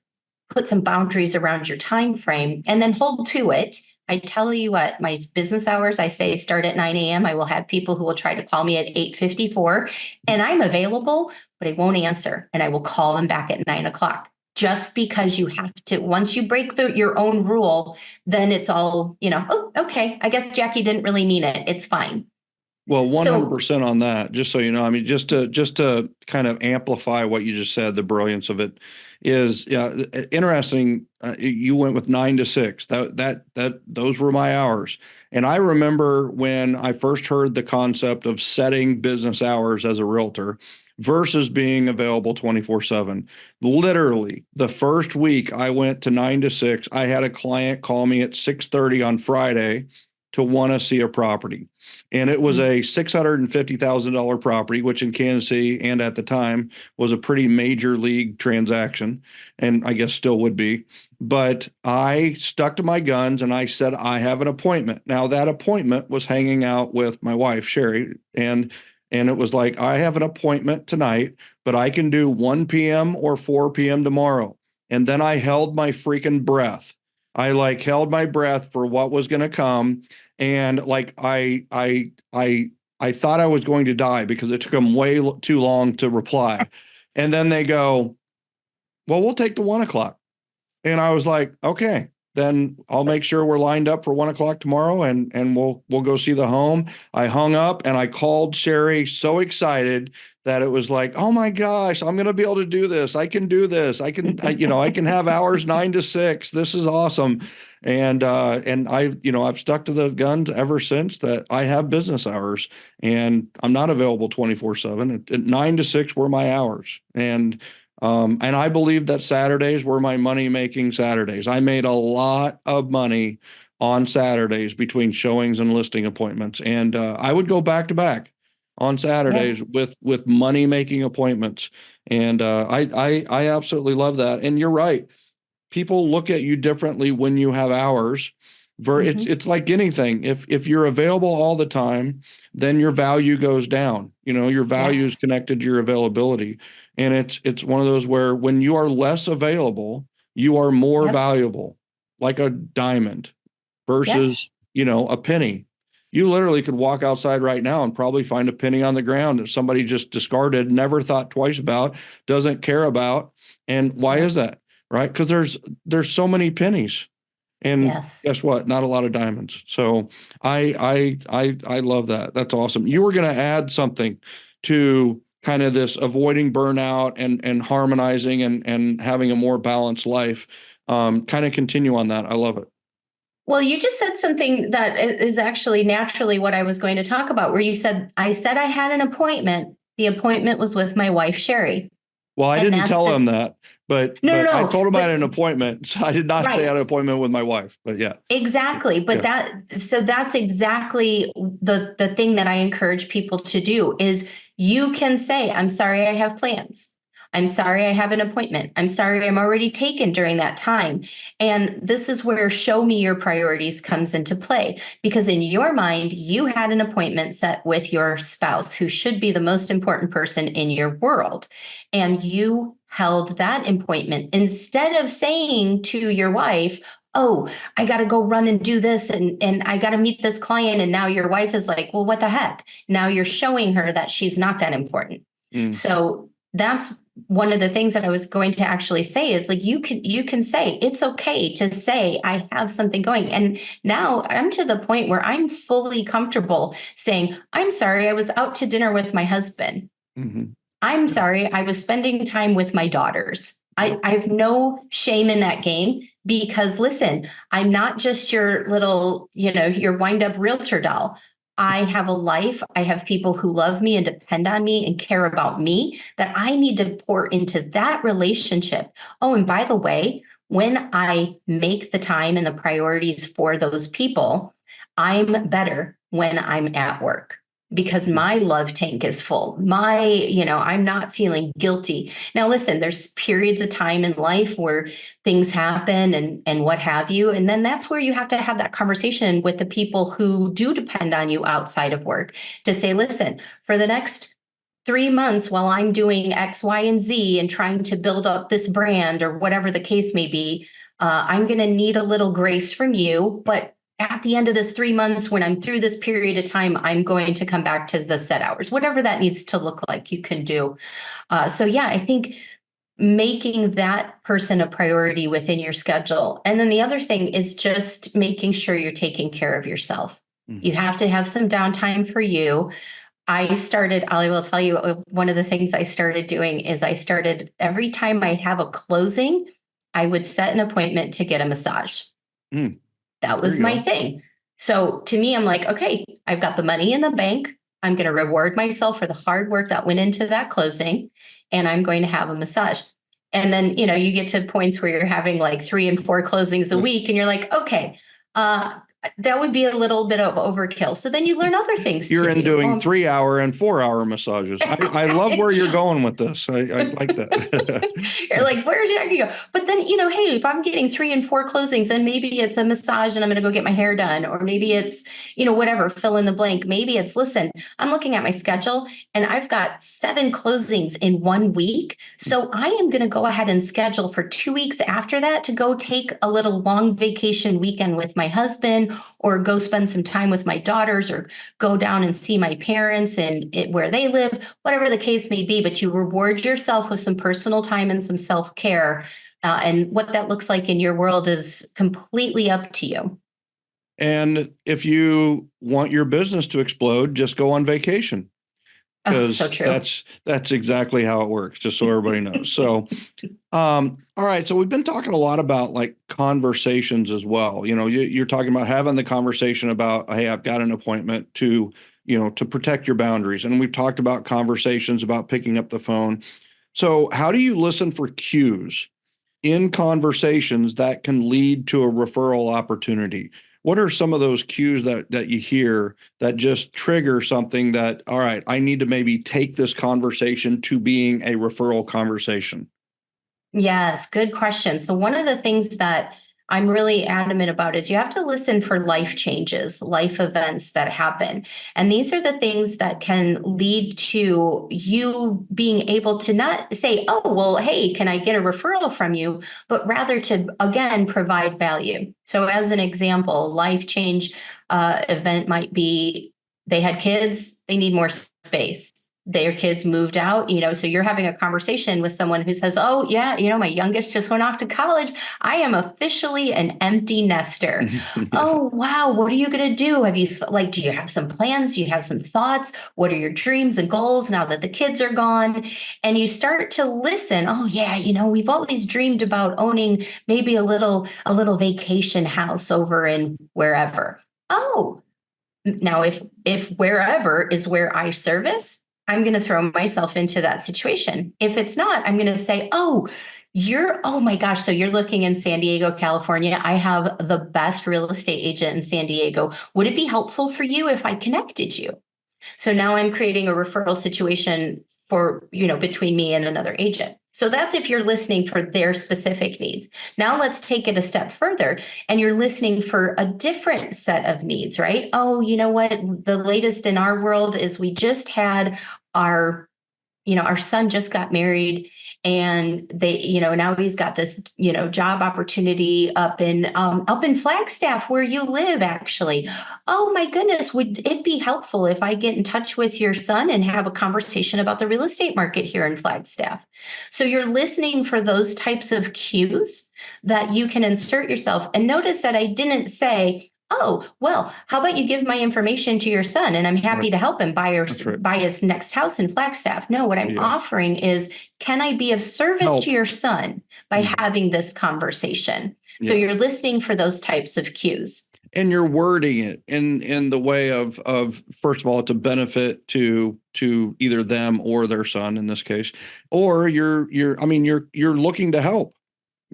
Speaker 1: put some boundaries around your time frame and then hold to it. I tell you what, my business hours, I say start at 9 a.m. I will have people who will try to call me at 8:54 and I'm available, but I won't answer. And I will call them back at 9 o'clock. Just because you have to, once you break your own rule, then it's all, oh, okay, I guess Jacki didn't really mean it. It's fine.
Speaker 3: Well, 100% on that, just so you know, I mean, just to kind of amplify what you just said, the brilliance of it is interesting. You went with 9 to 6. Those were my hours. And I remember when I first heard the concept of setting business hours as a realtor versus being available 24/7. Literally, the first week I went to 9 to 6, I had a client call me at 6:30 on Friday to want to see a property. And it was a $650,000 property, which in Kansas City and at the time was a pretty major league transaction, and I guess still would be. But I stuck to my guns and I said, I have an appointment. Now, that appointment was hanging out with my wife, Sherry, and it was like, I have an appointment tonight, but I can do 1 p.m. or 4 p.m. tomorrow. And then I held my freaking breath. I held my breath for what was going to come. And I thought I was going to die because it took them way too long to reply. And then they go, well, we'll take the 1 o'clock. And I was like, okay, then I'll make sure we're lined up for 1 o'clock tomorrow and we'll go see the home. I hung up and I called Sherry so excited that it was like, oh my gosh, I'm going to be able to do this. I can do this. I can have hours 9 to 6. This is awesome. And I've stuck to the guns ever since that I have business hours and I'm not available 24/7. At 9 to 6 were my hours. And I believe that Saturdays were my money-making Saturdays. I made a lot of money on Saturdays between showings and listing appointments. And I would go back to back on Saturdays with money-making appointments. And I absolutely love that. And you're right. People look at you differently when you have hours. It's like anything. If you're available all the time, then your value goes down. Your value is connected to your availability. And it's one of those where when you are less available, you are more valuable, like a diamond versus, a penny. You literally could walk outside right now and probably find a penny on the ground that somebody just discarded, never thought twice about, doesn't care about. And why is that? Right? Because there's so many pennies. And guess what? Not a lot of diamonds. So I love that. That's awesome. You were going to add something to kind of this avoiding burnout and harmonizing and having a more balanced life. Kind of continue on that. I love it.
Speaker 1: Well, you just said something that is actually naturally what I was going to talk about, where you said I had an appointment. The appointment was with my wife, Sherry.
Speaker 3: Well, I didn't tell him that, but I told him I had an appointment. So I did not say I had an appointment with my wife, but yeah.
Speaker 1: Exactly. But that's exactly the thing that I encourage people to do is you can say, I'm sorry, I have plans. I'm sorry, I have an appointment. I'm sorry, I'm already taken during that time. And this is where show me your priorities comes into play, because in your mind, you had an appointment set with your spouse, who should be the most important person in your world. And you held that appointment instead of saying to your wife, oh, I got to go run and do this. And I got to meet this client. And now your wife is like, well, what the heck? Now you're showing her that she's not that important. So that's one of the things that I was going to actually say is like, you can say, it's okay to say, I have something going. And now I'm to the point where I'm fully comfortable saying, I'm sorry, I was out to dinner with my husband. I'm sorry, I was spending time with my daughters. I have no shame in that game, because listen, I'm not just your little, your wind up realtor doll. I have a life. I have people who love me and depend on me and care about me, that I need to pour into that relationship. Oh, and by the way, when I make the time and the priorities for those people, I'm better when I'm at work, because my love tank is full. I'm not feeling guilty. Now, listen, there's periods of time in life where things happen and what have you. And then that's where you have to have that conversation with the people who do depend on you outside of work to say, listen, for the next 3 months while I'm doing X, Y, and Z and trying to build up this brand or whatever the case may be, I'm going to need a little grace from you. But at the end of this 3 months, when I'm through this period of time, I'm going to come back to the set hours, whatever that needs to look like, you can do. I think making that person a priority within your schedule. And then the other thing is just making sure you're taking care of yourself. You have to have some downtime for you. I will tell you, one of the things I started doing is every time I have a closing, I would set an appointment to get a massage. That was my thing. So to me, I'm like, okay, I've got the money in the bank. I'm going to reward myself for the hard work that went into that closing, and I'm going to have a massage. And then, you get to points where you're having like 3 and 4 closings a week, and you're like, okay, that would be a little bit of overkill. So then you learn other things.
Speaker 3: You're doing 3-hour and 4-hour massages. I love where you're going with this. I like that.
Speaker 1: You're like, where did I go? But then, hey, if I'm getting 3 and 4 closings, then maybe it's a massage and I'm going to go get my hair done. Or maybe it's, whatever, fill in the blank. Maybe it's, listen, I'm looking at my schedule and I've got 7 closings in 1 week. So I am going to go ahead and schedule for 2 weeks after that to go take a little long vacation weekend with my husband, or go spend some time with my daughters, or go down and see my parents and where they live, whatever the case may be. But you reward yourself with some personal time and some self-care. And what that looks like in your world is completely up to you.
Speaker 3: And if you want your business to explode, just go on vacation. Because
Speaker 1: so true.
Speaker 3: That's exactly how it works, just so everybody knows. So, all right. So we've been talking a lot about like conversations as well. You're talking about having the conversation about, hey, I've got an appointment, to protect your boundaries. And we've talked about conversations about picking up the phone. So how do you listen for cues in conversations that can lead to a referral opportunity? What are some of those cues that you hear that just trigger something that, all right, I need to maybe take this conversation to being a referral conversation?
Speaker 1: Yes, good question. So one of the things that I'm really adamant about is you have to listen for life changes, life events that happen. And these are the things that can lead to you being able to not say, oh, well, hey, can I get a referral from you? But rather to, again, provide value. So as an example, life change event might be they had kids, they need more space. Their kids moved out, so you're having a conversation with someone who says, oh, yeah, my youngest just went off to college. I am officially an empty nester.
Speaker 3: Yeah.
Speaker 1: Oh, wow. What are you going to do? Have you, do you have some plans? Do you have some thoughts? What are your dreams and goals now that the kids are gone? And you start to listen. Oh, yeah, we've always dreamed about owning maybe a little vacation house over in wherever. Oh, now if wherever is where I service, I'm going to throw myself into that situation. If it's not, I'm going to say, oh my gosh. So you're looking in San Diego, California. I have the best real estate agent in San Diego. Would it be helpful for you if I connected you? So now I'm creating a referral situation for, between me and another agent. So that's if you're listening for their specific needs. Now let's take it a step further and you're listening for a different set of needs, right? Oh, you know what? The latest in our world is we just had our son just got married and they, now he's got this, job opportunity up in Flagstaff where you live actually. Oh my goodness. Would it be helpful if I get in touch with your son and have a conversation about the real estate market here in Flagstaff? So you're listening for those types of cues that you can insert yourself. And notice that I didn't say, oh, well, how about you give my information to your son and I'm happy to help him buy his next house in Flagstaff. No, what I'm offering is, can I be of service to your son by having this conversation? So you're listening for those types of cues.
Speaker 3: And you're wording it in the way of first of all, it's a benefit to either them or their son in this case, or you're looking to help.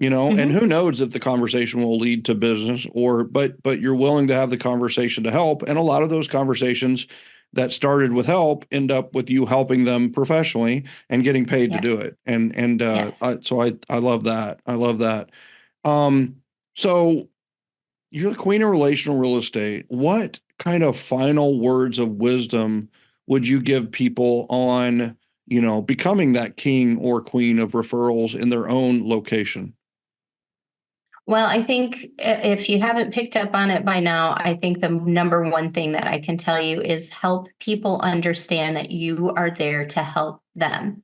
Speaker 3: And who knows if the conversation will lead to business but you're willing to have the conversation to help. And a lot of those conversations that started with help end up with you helping them professionally and getting paid to do it. So I love that. I love that. So you're the queen of relational real estate. What kind of final words of wisdom would you give people on, becoming that king or queen of referrals in their own location?
Speaker 1: Well, I think if you haven't picked up on it by now, I think the number one thing that I can tell you is help people understand that you are there to help them.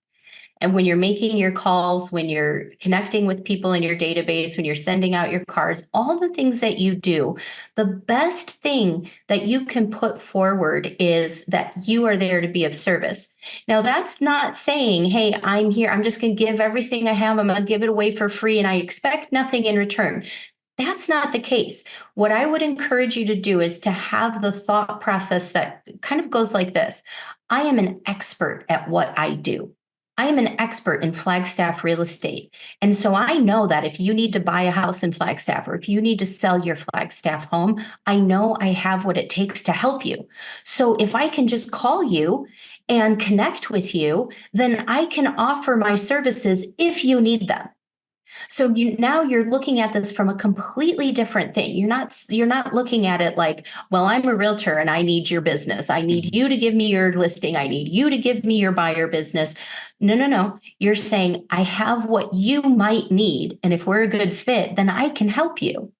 Speaker 1: And when you're making your calls, when you're connecting with people in your database, when you're sending out your cards, all the things that you do, the best thing that you can put forward is that you are there to be of service. Now, that's not saying, hey, I'm here, I'm just going to give everything I have, I'm going to give it away for free, and I expect nothing in return. That's not the case. What I would encourage you to do is to have the thought process that kind of goes like this. I am an expert at what I do. I am an expert in Flagstaff real estate. And so I know that if you need to buy a house in Flagstaff or if you need to sell your Flagstaff home, I know I have what it takes to help you. So if I can just call you and connect with you, then I can offer my services if you need them. So now you're looking at this from a completely different thing. You're not looking at it like, well, I'm a realtor and I need your business. I need you to give me your listing. I need you to give me your buyer business. No. You're saying I have what you might need. And if we're a good fit, then I can help you.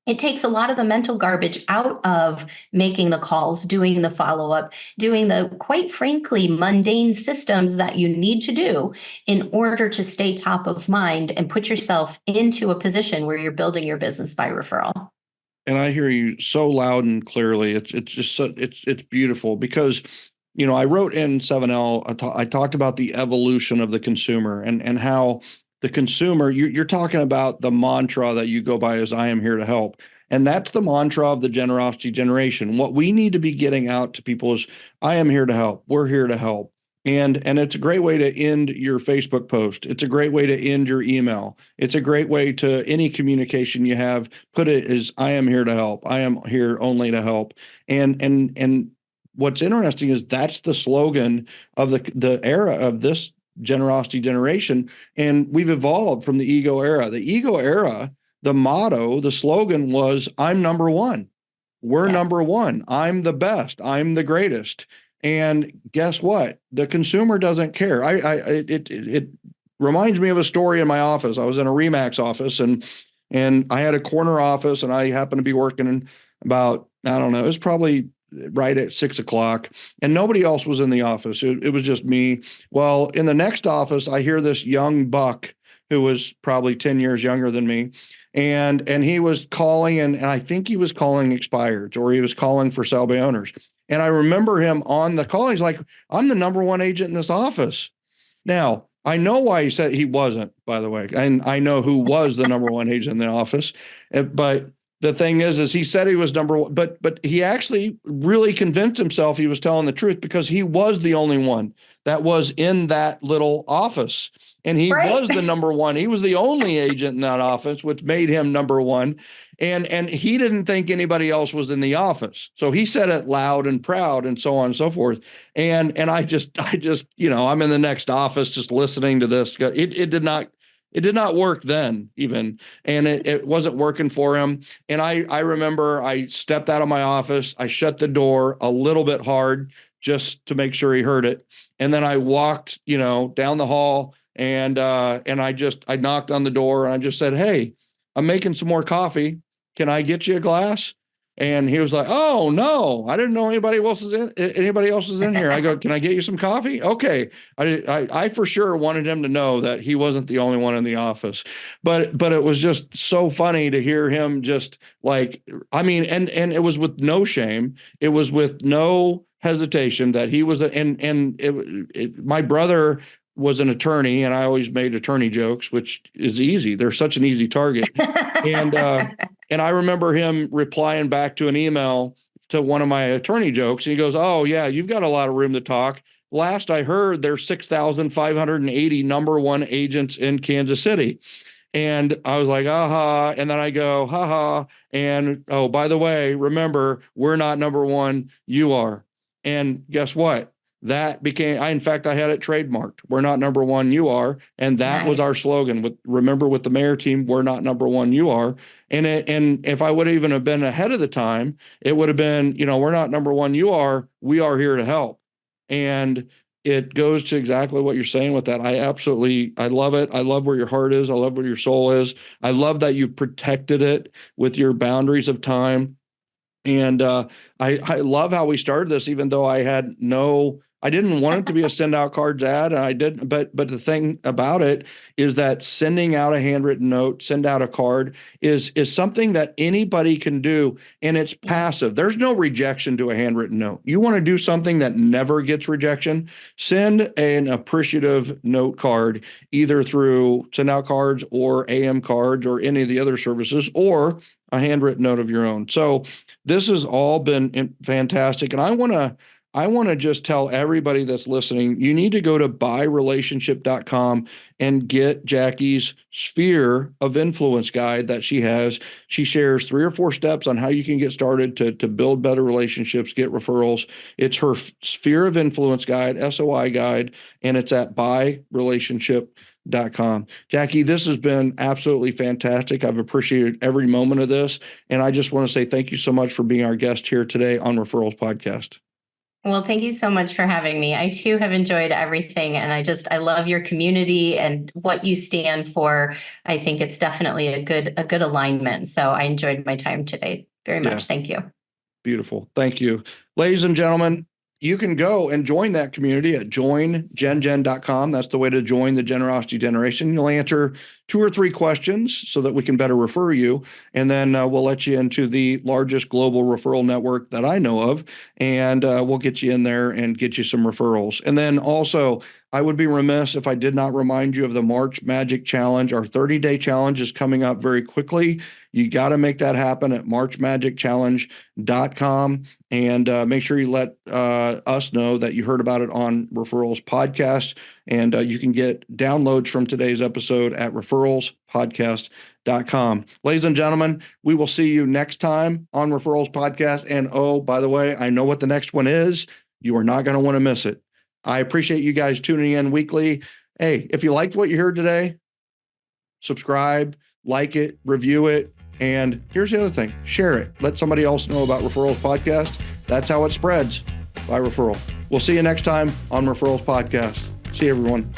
Speaker 1: It takes a lot of the mental garbage out of making the calls, doing the follow-up, doing the, quite frankly, mundane systems that you need to do in order to stay top of mind and put yourself into a position where you're building your business by referral.
Speaker 3: And I hear you so loud and clearly. It's just so, it's beautiful because, I wrote in 7L, I talked about the evolution of the consumer and how the consumer, you're talking about the mantra that you go by is I am here to help. And that's the mantra of the generosity generation. What we need to be getting out to people is I am here to help. We're here to help. And it's a great way to end your Facebook post. It's a great way to end your email. It's a great way to any communication you have, put it as I am here to help. I am here only to help. And what's interesting is that's the slogan of the era of this generosity generation. And we've evolved from the ego era. The ego era the motto, the slogan was, I'm number one. We're
Speaker 1: Yes.
Speaker 3: number one. I'm the best. I'm the greatest. And guess what? The consumer doesn't care. It reminds me of a story in my office. I was in a Remax office, and I had a corner office, and I happened to be working in about, I don't know, it was probably right at 6 o'clock, and nobody else was in the office. It was just me. Well, in the next office, I hear this young buck who was probably 10 years younger than me. And he was calling, and I think he was calling expireds, or he was calling for sell by owners. And I remember him on the call. He's like, I'm the number one agent in this office. Now, I know why he said he wasn't, by the way. And I know who was the number one agent in the office. But the thing is he said he was number one, but he actually really convinced himself he was telling the truth, because he was the only one that was in that little office. And he was the number one. He was the only agent in that office, which made him number one. And he didn't think anybody else was in the office. So he said it loud and proud, and so on and so forth. And I just, I'm in the next office just listening to this. It did not work then even. And it wasn't working for him. And I remember I stepped out of my office. I shut the door a little bit hard just to make sure he heard it. And then I walked, down the hall, and I knocked on the door, and I just said, hey, I'm making some more coffee. Can I get you a glass? And he was like, oh no, I didn't know anybody else is in here. I go, can I get you some coffee? Okay. I for sure wanted him to know that he wasn't the only one in the office, but it was just so funny to hear him just like, I mean, and it was with no shame. It was with no hesitation that he was, my brother was an attorney, and I always made attorney jokes, which is easy. They're such an easy target. And I remember him replying back to an email to one of my attorney jokes. And he goes, oh yeah, you've got a lot of room to talk. Last I heard, there's 6,580 number one agents in Kansas City. And I was like, aha. And then I go, haha. And, oh, by the way, remember, we're not number one. You are. And guess what? That became, in fact, I had it trademarked. We're not number one, you are. And that was our slogan. With the Maher team, we're not number one, you are. And if I would even have been ahead of the time, it would have been, we're not number one, you are. We are here to help. And it goes to exactly what you're saying with that. I love it. I love where your heart is. I love where your soul is. I love that you've protected it with your boundaries of time. And I love how we started this, even though I didn't want it to be a send out cards ad, and I didn't. But the thing about it is that sending out a handwritten note, send out a card is something that anybody can do, and it's passive. There's no rejection to a handwritten note. You want to do something that never gets rejection? Send an appreciative note card, either through send out cards or AM cards or any of the other services, or a handwritten note of your own. So this has all been fantastic, and I want to just tell everybody that's listening, you need to go to buyrelationship.com and get Jacki's Sphere of Influence guide that she has. She shares 3 or 4 steps on how you can get started to build better relationships, get referrals. It's her Sphere of Influence guide, SOI guide, and it's at buyrelationship.com. Jacki, this has been absolutely fantastic. I've appreciated every moment of this. And I just want to say thank you so much for being our guest here today on Referrals Podcast.
Speaker 1: Well, thank you so much for having me. I too have enjoyed everything, and I love your community and what you stand for. I think it's definitely a good alignment. So I enjoyed my time today very much. Yeah. Thank you.
Speaker 3: Beautiful. Thank you. Ladies and gentlemen, you can go and join that community at joingengen.com. That's the way to join the Generosity Generation. You'll answer 2 or 3 questions so that we can better refer you. And then we'll let you into the largest global referral network that I know of. And we'll get you in there and get you some referrals. And then also, I would be remiss if I did not remind you of the March Magic Challenge. Our 30-day challenge is coming up very quickly. You got to make that happen at marchmagicchallenge.com, and make sure you let us know that you heard about it on Referrals Podcast. And you can get downloads from today's episode at referralspodcast.com. Ladies and gentlemen, we will see you next time on Referrals Podcast. And oh, by the way, I know what the next one is. You are not going to want to miss it. I appreciate you guys tuning in weekly. Hey, if you liked what you heard today, subscribe, like it, review it. And here's the other thing, share it. Let somebody else know about Referrals Podcast. That's how it spreads, by referral. We'll see you next time on Referrals Podcast. See you, everyone.